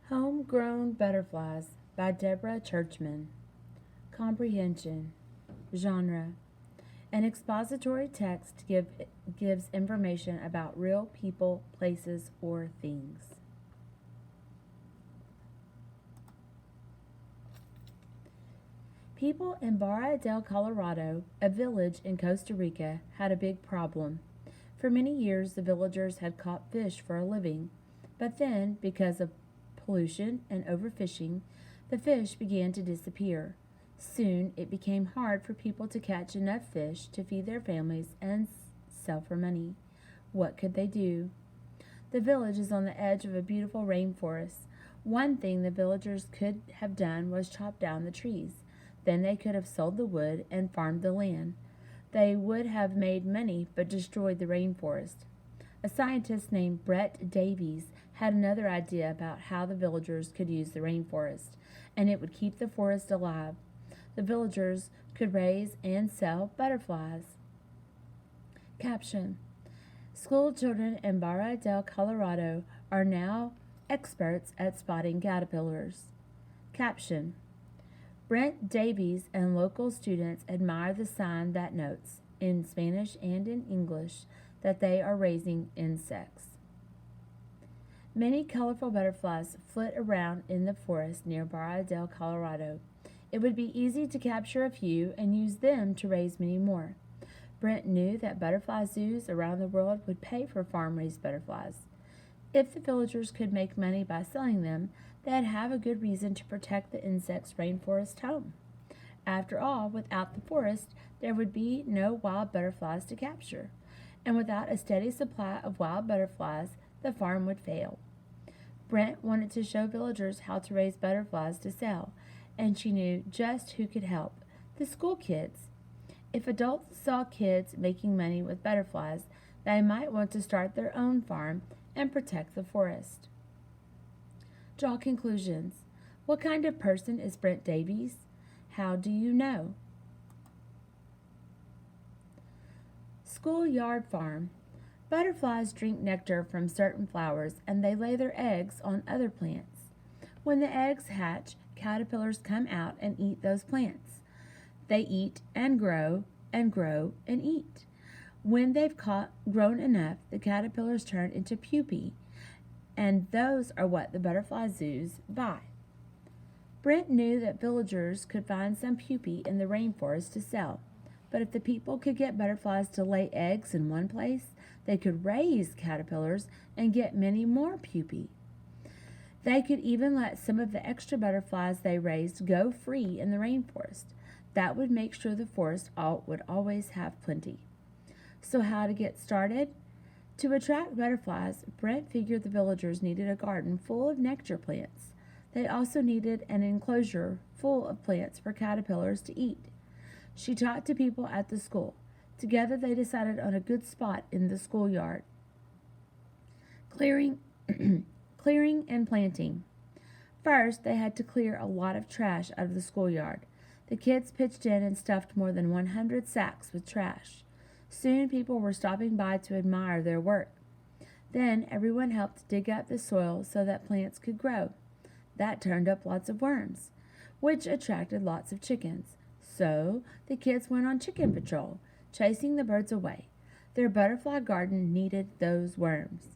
Homegrown Butterflies by Deborah Churchman. Comprehension. Genre. An expository text gives information about real people, places, or things. People in Barra del Colorado, a village in Costa Rica, had a big problem. For many years, the villagers had caught fish for a living, but then, because of pollution and overfishing, the fish began to disappear. Soon, it became hard for people to catch enough fish to feed their families and sell for money. What could they do? The village is on the edge of a beautiful rainforest. One thing the villagers could have done was chop down the trees. Then they could have sold the wood and farmed the land. They would have made money but destroyed the rainforest. A scientist named Brett Davies had another idea about how the villagers could use the rainforest, and it would keep the forest alive. The villagers could raise and sell butterflies. Caption. School children in Barra del Colorado are now experts at spotting caterpillars. Caption. Brent Davies and local students admire the sign that notes, in Spanish and in English, that they are raising insects. Many colorful butterflies flit around in the forest near Barra del Colorado. It would be easy to capture a few and use them to raise many more. Brent knew that butterfly zoos around the world would pay for farm-raised butterflies. If the villagers could make money by selling them, they'd have a good reason to protect the insect's rainforest home. After all, without the forest, there would be no wild butterflies to capture. And without a steady supply of wild butterflies, the farm would fail. Brent wanted to show villagers how to raise butterflies to sell, and she knew just who could help: the school kids. If adults saw kids making money with butterflies, they might want to start their own farm and protect the forest. Draw conclusions. What kind of person is Brent Davies? How do you know? Schoolyard farm. Butterflies drink nectar from certain flowers and they lay their eggs on other plants. When the eggs hatch, caterpillars come out and eat those plants. They eat and grow and grow and eat. When they've grown enough, the caterpillars turn into pupae, and those are what the butterfly zoos buy. Brent knew that villagers could find some pupae in the rainforest to sell, but if the people could get butterflies to lay eggs in one place, they could raise caterpillars and get many more pupae. They could even let some of the extra butterflies they raised go free in the rainforest. That would make sure the forest would always have plenty. So how to get started? To attract butterflies, Brent figured the villagers needed a garden full of nectar plants. They also needed an enclosure full of plants for caterpillars to eat. She talked to people at the school. Together they decided on a good spot in the schoolyard. Clearing and planting. First, they had to clear a lot of trash out of the schoolyard. The kids pitched in and stuffed more than 100 sacks with trash. Soon people were stopping by to admire their work. Then everyone helped dig up the soil so that plants could grow. That turned up lots of worms, which attracted lots of chickens. So the kids went on chicken patrol, chasing the birds away. Their butterfly garden needed those worms.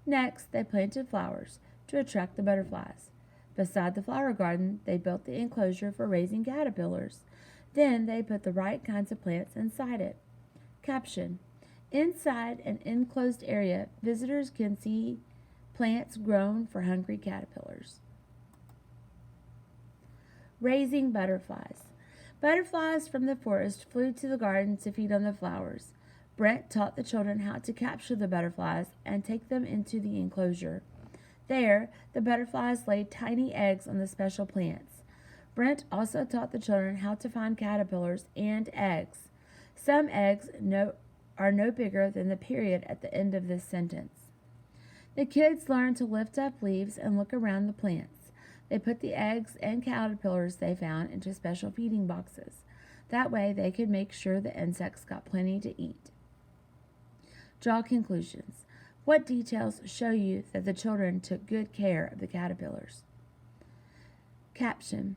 Next, they planted flowers to attract the butterflies. Beside the flower garden, they built the enclosure for raising caterpillars. Then they put the right kinds of plants inside it. Caption. Inside an enclosed area, visitors can see plants grown for hungry caterpillars. Raising butterflies. Butterflies from the forest flew to the garden to feed on the flowers. Brent taught the children how to capture the butterflies and take them into the enclosure. There, the butterflies laid tiny eggs on the special plants. Brent also taught the children how to find caterpillars and eggs. Some eggs are no bigger than the period at the end of this sentence. The kids learned to lift up leaves and look around the plants. They put the eggs and caterpillars they found into special feeding boxes. That way they could make sure the insects got plenty to eat. Draw conclusions. What details show you that the children took good care of the caterpillars? Caption: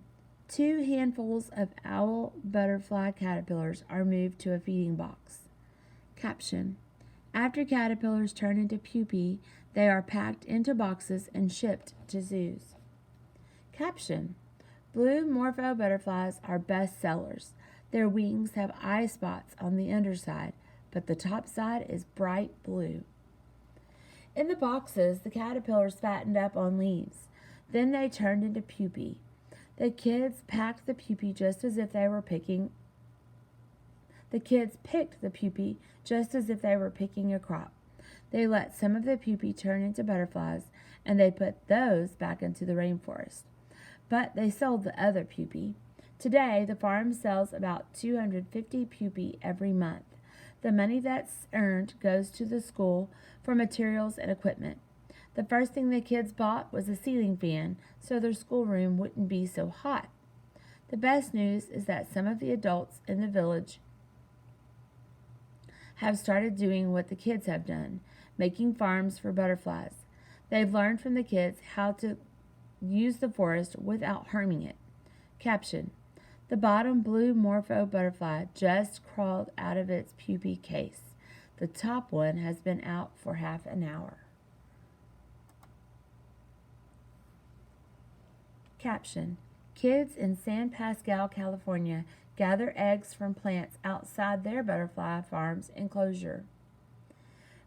2 handfuls of owl butterfly caterpillars are moved to a feeding box. Caption: after caterpillars turn into pupae, they are packed into boxes and shipped to zoos. Caption: blue morpho butterflies are best sellers. Their wings have eye spots on the underside, but the top side is bright blue. In the boxes, the caterpillars fattened up on leaves. Then they turned into pupae. The kids picked the pupae just as if they were picking a crop. They let some of the pupae turn into butterflies, and they put those back into the rainforest. But they sold the other pupae. Today, the farm sells about 250 pupae every month. The money that's earned goes to the school for materials and equipment. The first thing the kids bought was a ceiling fan so their schoolroom wouldn't be so hot. The best news is that some of the adults in the village have started doing what the kids have done, making farms for butterflies. They've learned from the kids how to use the forest without harming it. Caption: the bottom blue morpho butterfly just crawled out of its pupae case. The top one has been out for half an hour. Caption: kids in San Pasqual, California gather eggs from plants outside their butterfly farm's enclosure.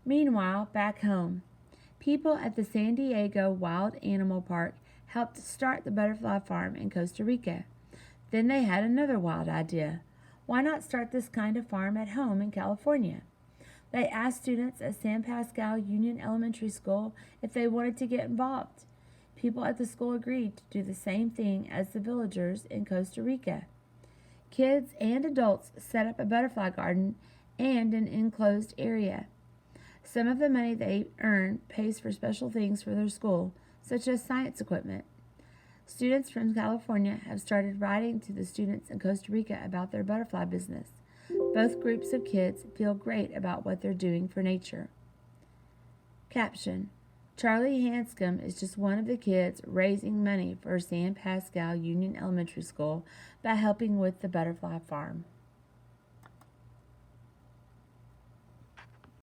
Meanwhile, back home, people at the San Diego Wild Animal Park helped start the butterfly farm in Costa Rica. Then they had another wild idea. Why not start this kind of farm at home in California? They asked students at San Pasqual Union Elementary School if they wanted to get involved. People at the school agreed to do the same thing as the villagers in Costa Rica. Kids and adults set up a butterfly garden and an enclosed area. Some of the money they earn pays for special things for their school, such as science equipment. Students from California have started writing to the students in Costa Rica about their butterfly business. Both groups of kids feel great about what they're doing for nature. Caption: Charlie Hanscom is just one of the kids raising money for San Pasqual Union Elementary School by helping with the butterfly farm.